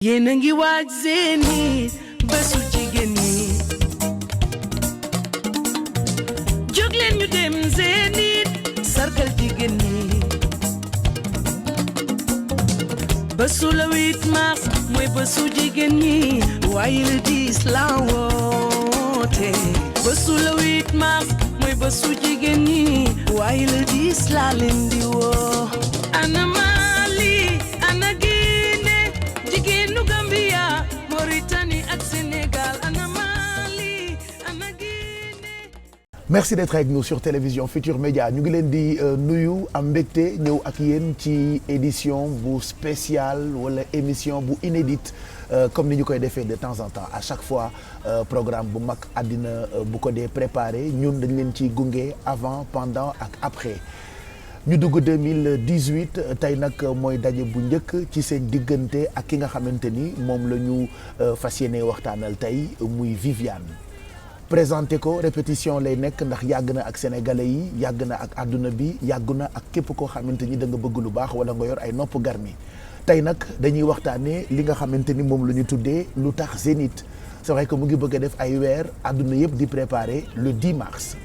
yéen a ngi waaj seeni bésu jigéen ñi jóg leen ñu dem seeni sargal jigéen ñi bésu le 8 mars mooy bésu jigéen ñi waaye le 10 la woote bésu le 8 mars mooy bésu jigéen ñi waaye le 10 la leen di woo ana Mali ana Guinée jigéenu Gambia Mauritanie ak Sénégal ana Mali ana Guinée. Merci d'être avec nous sur télévision Futur Média ñu ngi leen di nuyu am mbégte ñëw ak yéen ci édition bu spéciale wala émission bu inédite comme ni ñu koy defee de temps en temps à chaque fois programme bu mag àddina bu ko dee préparé ñun dañ leen ci gunge avant pendant ak après. ñu dugg 2018 tey nag mooy daje bu njëkk ci seen diggante ak ki nga xamante ni moom la ñu fas yéene waxtaanal tey muy Viviane. présenté ko répétition lay nekk ndax yàgg na ak sénégalais yi yàgg na ak àdduna bi yàgg na ak képp koo xamante ni da nga bëgg lu baax wala nga yor ay nopp garmi tey nag dañuy waxtaanee li nga xamante ni moom la ñu tuddee lu tax Zénith c'est vrai que mu ngi bëgg a def ay weer àdduna yëpp di préparer le 10 mars.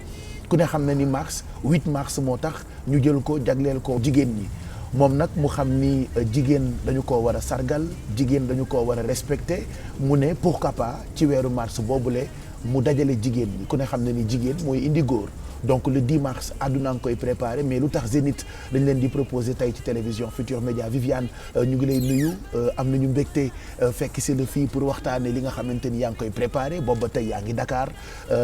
ku ne xam na ni mars 8 mars moo tax ñu jël ko jagleel ko jigéen ñi moom nag mu xam ni jigéen dañu ko war a sargal jigéen dañu ko war a respecter mu ne pourquoi pas ci weeru mars boobule mu dajale jigéen ñi ku ne xam na ni jigéen mooy indi góor donc le 10 mars àdduna nga koy préparé mais lu tax Zénith dañ leen di proposer tey ci télévision Futur Média Viviane ñu ngi lay nuyu am nañu mbégte fekk si la fii pour waxtaane li nga xamante ni yaa ngi koy préparé booba tey yaa ngi Dakar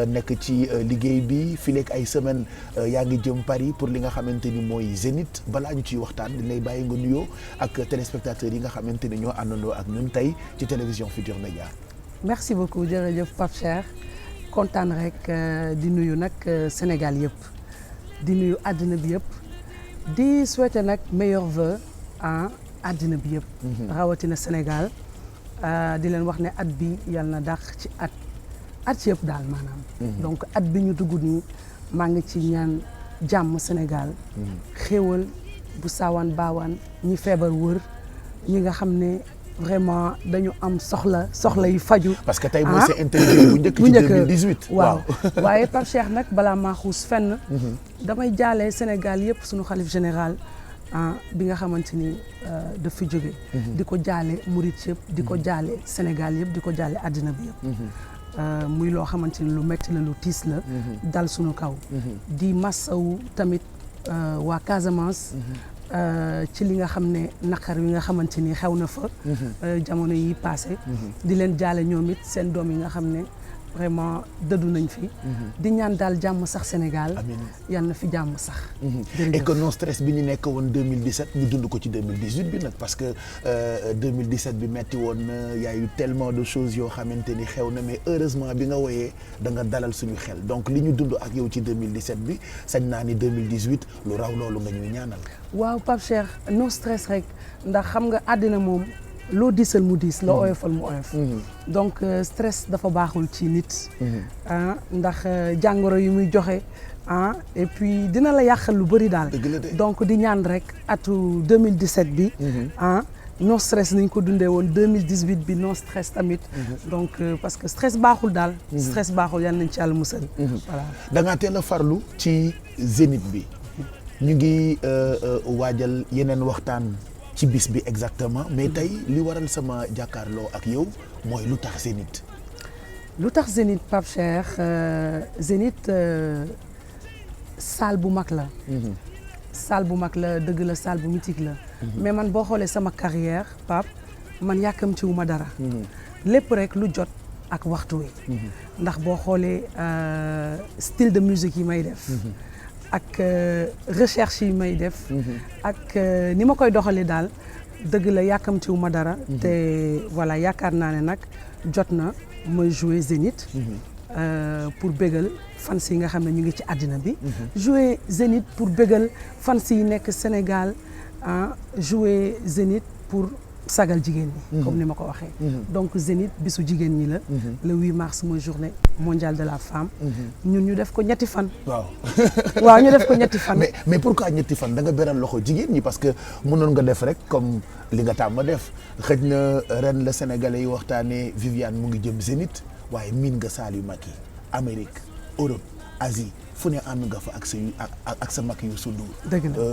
nekk ci liggéey bi fileeg ay semaine yaa ngi jëm Paris pour li nga xamante ni mooy Zénith balaa ñu ciy waxtaan dañ lay bàyyi nga nuyoo ak téléspectateurs yi nga xamante ni ñoo àndandoo ak ñun tey ci télévision Futur Média. Merci beaucoup jërëjëf Pape Cheikh kontaan rek di nuyu nag Sénégal yëpp di nuyu àddina bi yëpp di souhaiter nag meilleurs vœux à àddina bi yëpp. rawatina Sénégal di leen wax ne at bi yàlla na dàq ci at yëpp daal maanaam. donc at bi ñu dugg nii maa ngi ci ñaan jàmm Sénégal. xéewal bu saawaan baawaan ñi feebar wër ñi nga xam ne. vraiment dañu am soxla yu faju parce que tey mooy sa interview bu njëkk ci 2018. waaw waaye Pape Cheikh nag balaa maa xuus fenn. damay jaale Sénégal yëpp suñu xalif général bi nga xamante ni daf fi jóge di ko jaale murit yëpp di ko jaale Sénégal yëpp di ko jaale àddina bi yëpp. muy loo xamante ni lu metti la lu tiis la. dal suñu kaw. di massawu tamit waa Casamance. ci li nga xam ne naqar wi nga xamante ni xew na fa. jamono yi passé di leen jaale ñoom it seen doom yi nga xam ne vraiment dëddu nañ fi. di ñaan daal jàmm sax Sénégal. amiin yal na fi jàmm sax. et que non stress bi ñu nekk woon 2017 ñu dund ko ci 2018 bi nag parce que 2017 bi metti woon na y a eu tellement de choses yoo xamante ni xew na mais heureusement bi nga woyee da nga dalal suñu xel donc li ñu dund ak yow ci 2017 bi sañ naa ni 2018 lu raw loolu nga ñuy ñaanal. waaw Pape Cheikh no stress rek ndax xam nga àddina moom loo diisal mu diis loo oyofal mu oyof. donc stress dafa baaxul ci nit. ndax jàngoro yi muy joxe et puis dina la yàqal lu bëri daal. donc di ñaan rek atu 2017 bi. no stress nañ ko dundee woon 2018 bi no stress tamit. donc parce que stress baaxul daal. stress baaxul yal nañ ci yàlla musal. voilà da ngaa teel a farlu ci Zénith bi. ñu ngi waajal yeneen waxtaan ci bis bi exactement mais tey li waral sama jàkkaarloo ak yow mooy lu tax Zénith. lu tax Zénith Pape Cheikh Zénith salle bu mag la. salle bu mag la dëgg la salle bu mythique la. mais man boo xoolee sama carrière Pape man yàkkamtiwu ma dara. lépp rek lu jot ak waxtu wi. ndax boo xoolee style de musique yi may def. ak recherche yi may def. ak ni ma koy doxalee daal dëgg la yàkkamtiwu ma dara. te voilà yaakaar naa ne nag jot na mooy jouer Zénith. pour bégal fans yi nga xam ne ñu ngi ci àddina bi. jouer Zénith pour bégal fans yi nekk Sénégal jouer Zénith pour sagal jigéen ñi. comme ni ma ko waxee. donc Zénith bisu jigéen ñi la. le 8 mars mooy journée mondiale de la femme. ñun ñu def ko ñetti fan. waaw ñu def ko ñetti fan. mais pourquoi ñetti fan da nga beral loxo jigéen ñi parce que mënoon nga def rek comme li nga tàmm def xëj na ren la Sénégalais yi waxtaanee Viviane mu ngi jëm Zénith waaye miin nga saal yu mag yi Amérique Europe Asie fu ne ànd nga fa ak sa mag yu sundur. dëgg la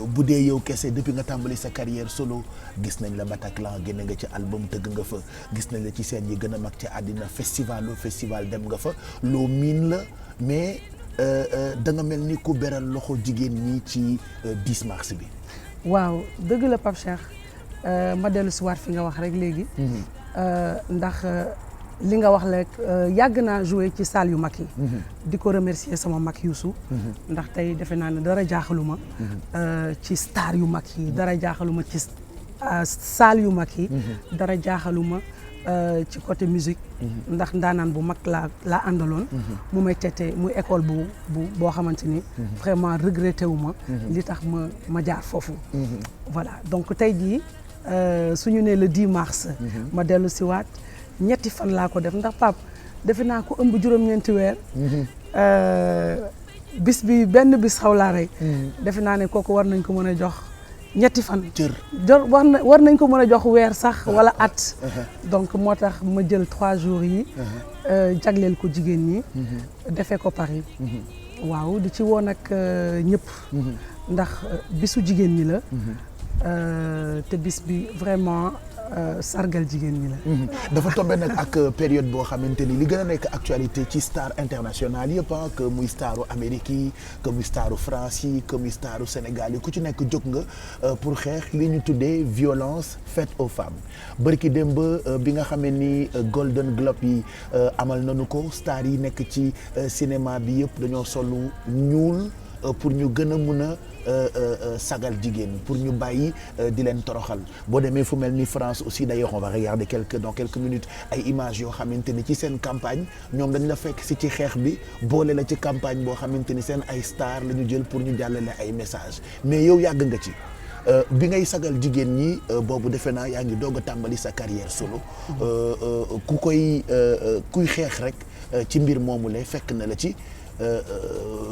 bu dee yow kese depuis nga tàmbali sa carrière solo gis nañ la Bataclan génne nga ci album tëgg nga fa gis nañ la ci scène yi gën a mag ci àddina festival dem nga fa loo miin la mais da nga mel ni ku beral loxo jigéen ñi ci 10 mars bi. waaw dëgg la Pape Cheikh ma dellu si waat fi nga wax rek léegi. ndax li nga wax rek yàgg naa joué ci salle yu mag yi. di ko remercier sama mag Youssou. ndax tey defe naa ne dara jaaxaluma ci star yu mag yi dara jaaxaluma ci salle yu mag yi. dara jaaxaluma ci côté musique. ndax ndaanaan bu mag laa àndaloon. mu may tete muy école boo xamante ni. vraiment regretté wu ma. li tax ma jaar foofu. voilà donc tey jii suñu nee le 10 mars. ma dellu si waat ñetti fan laa ko def ndax Pape defe naa ko ëmb juróom-ñeenti weer. bis bi benn bis xaw laa rey. defe naa ne kooku war nañ ko mën a jox ñetti fan. war nañ ko mën a jox weer sax wala at. donc moo tax ma jël 3 jours yi. jagleel ko jigéen ñi. defee ko Paris. waaw di ci woon nag ñëpp. ndax bisu jigéen ñi la. te bis bi vraiment sargal jigéen ñi la. dafa tombé nag ak période boo xamante ni li gën a nekk actualité ci star international yëpp que muy staru Amérique yi que muy staru France yi que muy staru Sénégal yi ku ci nekk jóg nga pour xeex li ñu tuddee violence faite aux femmes bërki démb bi nga xamee ni Golden Globe yi amal nañu ko star yi nekk ci cinéma bi yëpp dañoo solu ñuul pour ñu gën a mun a sagal jigéen pour ñu bàyyi di leen toroxal boo demee fu mel ni France aussi d'ailleurs on va regarder dans quelques minutes ay images yoo xamante ni ci seen campagne ñoom dañ la fekk si ci xeex bi boole la ci campagne boo xamante ni seen ay star la ñu jël pour ñu jàllale ay messages mais yow yàgg nga ci bi ngay sagal jigéen ñi boobu defe naa yaa ngi doog a tàmbali sa carrière solo kuy xeex rek ci mbir moomu lay fekk na la ci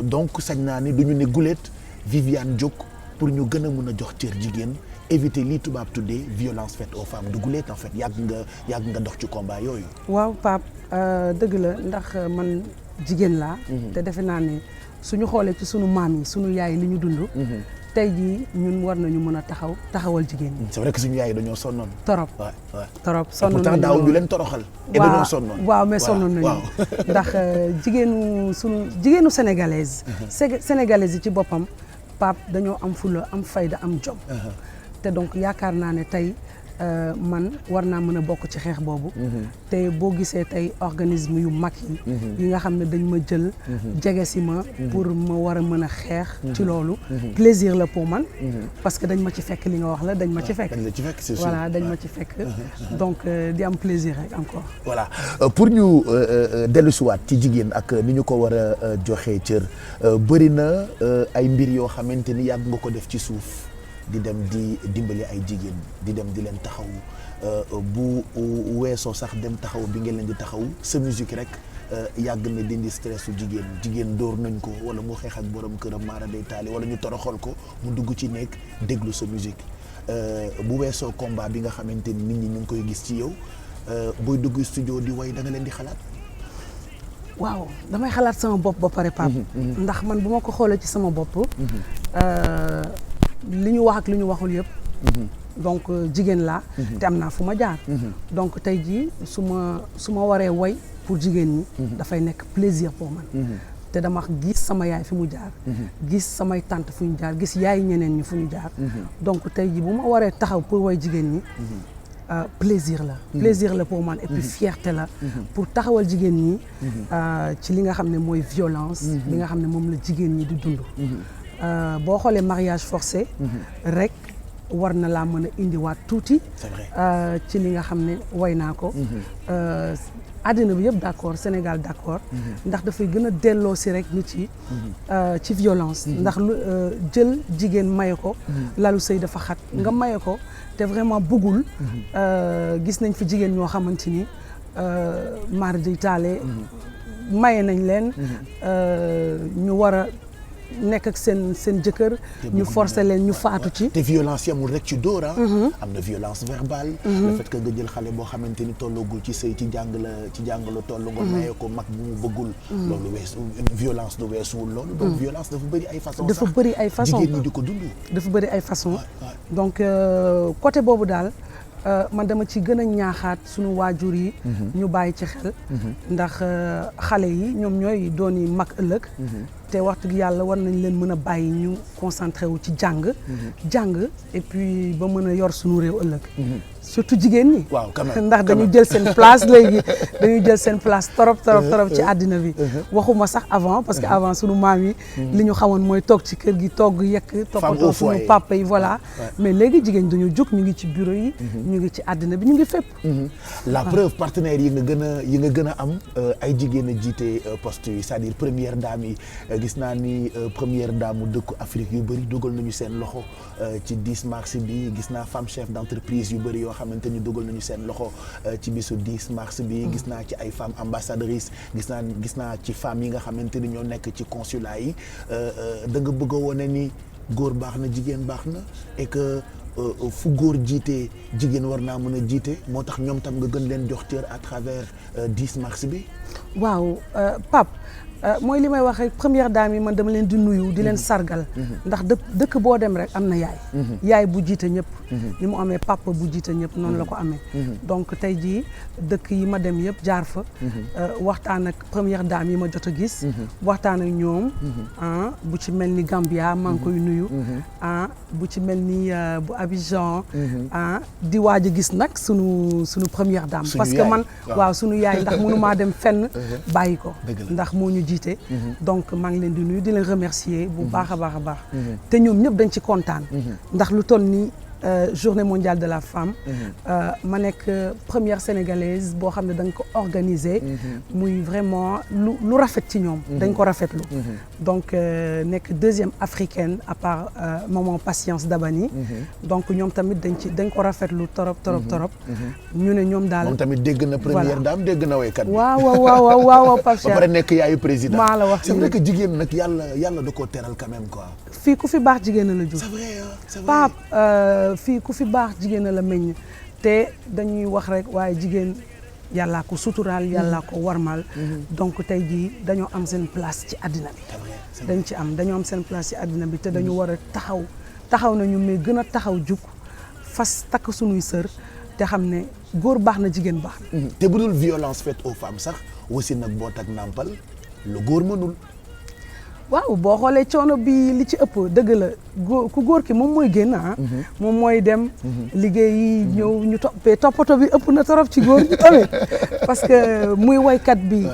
donc sañ naa ni du ñu ne guléet Viviane jóg pour ñu gën a mën a jox cër jigéen éviter lii tubaab tuddee violence faite aux femmes du guléet en fait yàgg nga dox ci combat yooyu. waaw Pape dëgg la ndax man jigéen laa. te defe naa ne suñu xoolee ci sunu maam yi sunu yaay li ñu dund. tey jii ñun war nañu mën a taxawal jigéen ñi. c'est vrai que suñu yaay dañoo sonnoon. torop sonnoon nañu pourtant daaw ñu leen toroxal. et dañoo sonnoon waaw mais sonnoon nañu. ndax jigéenu sénégalaise. sénégalaise yi ci boppam Pape dañoo am fulla am fayda am jom. te donc yaakaar naa ne tey man war naa mën a bokk ci xeex boobu. te boo gisee tey organisme yu mag yi nga xam ne dañ ma jël jege si ma pour ma war a mën a xeex ci loolu plaisir la pour man parce que dañ ma ci fekk li nga wax la dañ ma ci fekk voilà dañ ma ci fekk donc di am plaisir rek encore voilà pour ñu dellusiwaat ci jigéen ak ni ñu ko war a joxee cër bëri na ay mbir yoo xamante ni yàgg nga ko def ci suuf di dem di dimbali ay jigéen di dem di leen taxaw bu weesoo sax dem taxaw bi ngeen leen di taxaw sa musique rek yàgg na dindi stressu jigéen dóor nañ ko wala mu xeex ak borom këram maara day taali wala ñu toroxal ko mu dugg ci nekk déglu sa musique bu weesoo combat bi nga xamante ni nit ñi ñu ngi koy gis ci yow booy dugg studio di way da nga leen di xalaat. waaw damay xalaat sama bopp ba pare Pape ndax man bu ma ko xoolee ci sama bopp li ñu wax ak li ñu waxul yëpp donc jigéen laa te am naa fu ma jaar donc tey jii su ma waree woy pour jigéen ñi dafay nekk plaisir pour man te dama gis sama yaay fi mu jaar gis samay tante fu ñu jaar gis yaay ñeneen ñi fu ñu jaar donc tey jii bu ma waree taxaw pour woy jigéen ñi plaisir la pour man et puis fierté la pour taxawal jigéen ñi ci li nga xam ne mooy violence li nga xam ne moom la jigéen ñi di dund boo xoolee mariage forcé rek war na laa mën a indiwaat tuuti. c'est vrai. ci li nga xam ne way naa ko. àddina bi yëpp d'accord Sénégal d'accord. ndax dafay gën a delloo si rek nit yi. ci violence. ndax lu jël jigéen maye ko. lalu sëy dafa xat nga maye ko te vraiment bëggul. gis nañ fi jigéen ñoo xamante ni mardi taale. maye nañ leen. ñu war a nekk ak seen jëkkër. ñu forcer leen ñu faatu ci. te violence yamul rek ci dóor am na violence verbale. le fait que nga jël xale boo xamante ni tolloogul ci sëy ci jàng la toll nga maye ko mag bu mu bëggul. loolu weesu violence du weesuwul loolu. donc violence dafa bëri ay façon dafa bëri ay façon jigéen ñi di ko dund. dafa bëri ay façon donc côté boobu daal man dama ci gën a ñaaxaat suñu waajur yi. ñu bàyyi ci xel. ndax xale yi ñoom ñooy doon yi mag ëllëg. te waxtu gi yàlla war nañ leen mën a bàyyi ñu concentré wu ci jàng. jàng et puis ba mën a yor suñu réew ëllëg. surtout jigéen ñi. waaw quand même ndax dañu jël seen place léegi dañu jël seen place trop ci àddina bi. waxuma sax avant parce que avant sunu maam yi. li ñu xamoon mooy toog ci kër gi togg yekk. toppatoo sunu papa yi voilà. mais léegi jigéen dañu jóg ñu ngi ci bureau yi. ñu ngi ci àddina bi ñu ngi fépp. la preuve partenaires yi nga gën a am ay jigéen a jiite poste yi c'est-à-dire première dame yi gis naa ni première dame mu dëkku Afrique yu bëri dugal nañu seen loxo ci 10 mars bi gis naa femme chef d'entreprise yu bëri yoo xamante ni dugal nañu seen loxo ci bisu 10 mars bi gis naa ci ay femmes ambassadrices gis naa ci femmes yi nga xamante ni ñoo nekk ci consulat yi da nga bëgg a wone ni góor baax na jigéen baax na et que fu góor jiite jigéen war naa mën a jiite moo tax ñoom tam nga gën leen jox cër à travers 10 mars bi. waaw Pape mooy li may wax rek première dame yi man dama leen di nuyu di leen sargal. ndax dëkk boo dem rek am na yaay. yaay bu jiite ñëpp. ni mu amee papa bu jiite ñëpp noonu la ko amee. donc tey jii dëkk yi ma dem yëpp jaar fa. waxtaan ak première dame yi ma jot a gis. waxtaan ak ñoom. bu ci mel ni Gambia maa ngi koy nuyu. bu ci mel ni bu Abidjan. di waaj a gis nag sunu première dame. parce que man waaw sunu yaay ndax mënu maa dem fenn bàyyi ko. ndax moo ñu jiite. donc maa ngi leen di nuyu di leen remercier bu baax a baax a baax. te ñoom ñëpp dañ ci kontaan. ndax lu toll ni journée mondiale de la femme. ma nekk première sénégalaise boo xam ne dañ ko organiser. muy vraiment lu rafet ci ñoom. dañ ko rafetlu. donc nekk deuxième africaine à part maman Patience Dabani. donc ñoom tamit dañ ko rafetlu torop. ñu ne ñoom daal moom tamit dégg na première dame dégg na waykat bi. waaw Pape Cheikh. ba pare nekk yaayu président. maa la wax c'est vrai que jigéen nag yàlla da koo teral quand même quoi. fii ku fi baax jigéen la jur. c'est vrai c'est vrai Pape fii ku fi baax jigéen la meññ te dañuy wax rek waaye jigéen yàllaa ko suturaal yàllaa ko warmal. donc tey jii dañoo am seen place ci àddina bi. dañoo am seen place ci àddina bi te dañu war a taxaw nañu mais gën a taxaw jug fas takk sunuy sër te xam ne góor baax na jigéen baax na. te bu dul violence faite aux femmes sax aussi nag boot ak nàmpal lu góor mënul. waaw boo xoolee coono bi li ci ëpp dëgg la ku góor ki moom mooy génn moom mooy dem liggéeyi ñëw ñu toppatoo bi ëpp na torop ci góor ñi tamit parce que muy waykat bi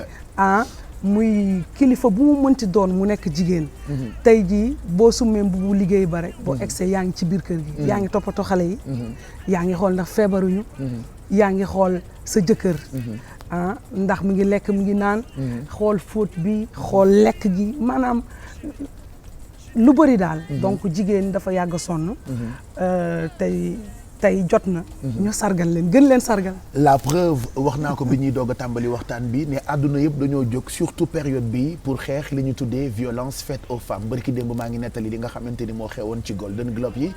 muy kilifa bu mu mënti doon mu nekk jigéen. tey jii boo summee bu liggéey ba rek boo egsee yaa ngi ci biir kër gi. yaa ngi toppatoo xale yi. yaa ngi xool ndax feebaruñu. yaa ngi xool sa jëkkër. ndax mu ngi lekk mu ngi naan. xool fóot bi xool lekk gi maanaam lu bëri daal. donc jigéen dafa yàgg sonn. tey jot na. ñu sargal leen gën leen sargal. la preuve wax naa ko bi ñuy doog a tàmbali waxtaan bi ne àdduna yëpp dañoo jóg surtout période bi pour xeex li ñu tuddee violence faite aux femmes barki démb maa ngi nettali li nga xamante ni moo xewoon ci Golden Globe yi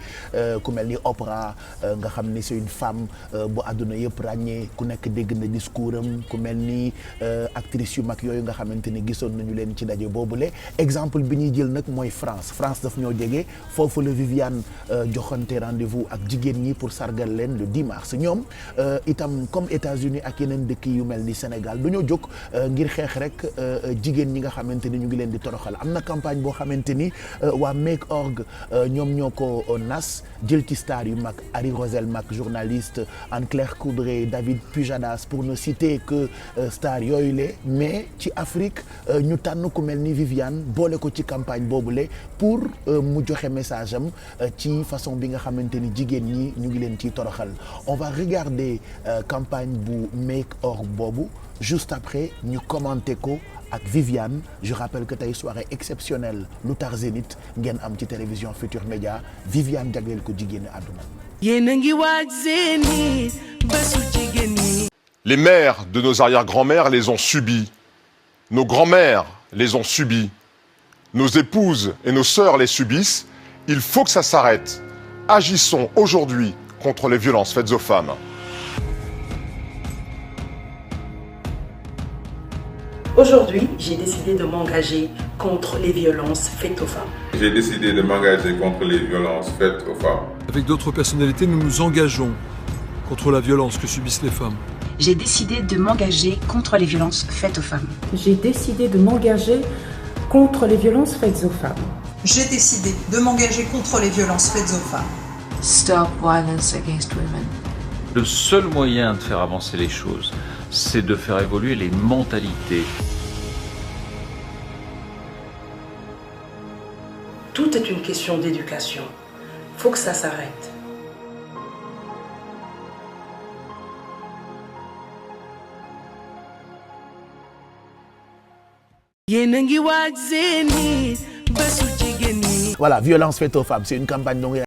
ku mel ni Oprah nga xam ni c'est une femme bu àdduna yëpp ràññee ku nekk dégg na discours am ku mel ni actrice yu mag yooyu nga xamante ni gisoon nañu leen ci daje boobule exemple bi ñuy jël nag mooy France daf ñoo jege foofu la Viviane joxante rendez-vous ak jigéen ñi pour sargal leen le 10 mars ñoom itam comme États-Unis ak yeneen dëkk yu mel ni Sénégal dañoo jóg ngir xeex rek jigéen ñi nga xamante ni ñu ngi leen di toroxal am na campagne boo xamante ni waa Make Org ñoom ñoo ko nas jël ci star yu mag Harry Roselmack journaliste Anne-Claire Coudray David Pujadas pour ne citer que star yooyu le mais ci Afrique ñu tànn ku mel ni Viviane boole ko ci campagne boobule pour mu joxe message am ci façon bi nga xamante ni jigéen ñi ñu ngi leen ciy toroxal on va regarder campagne bu Make Org boobu juste après ñu commenter ko ak Viviane je rappelle que tey soirée exceptionnelle lu tax Zénith ngeen am ci télévision Futur Média Viviane jagleel ko jigéenu àdduna. yéen a ngi waaj Zénith bésu jigéen ñi. Les mères de nos arrière-grand-mères les ont subies. Nos grands-mères les ont subies. Nos épouses et nos sœurs les subissent. Il faut que ça s'arrête. Agissons aujourd'hui contre les violences faites aux femmes. Aujourd'hui, j'ai décidé de m'engager contre les violences faites aux femmes. J'ai décidé de m'engager contre les violences faites aux femmes. Avec d'autres personnalités, nous nous engageons contre la violence que subissent les femmes. J'ai décidé de m'engager contre les violences faites aux femmes. J'ai décidé de m'engager contre les violences faites aux femmes. J'ai décidé de m'engager contre les violences faites aux femmes. Stop violence against women. Le seul moyen de faire avancer les choses, c'est de faire évoluer les mentalités. Tout est une question d'éducation. Faut que ça s'arrête. yéen a ngi waaj Zénith bésu jigéen ñi. Voilà, violence faite aux femmes c'est une campagne donc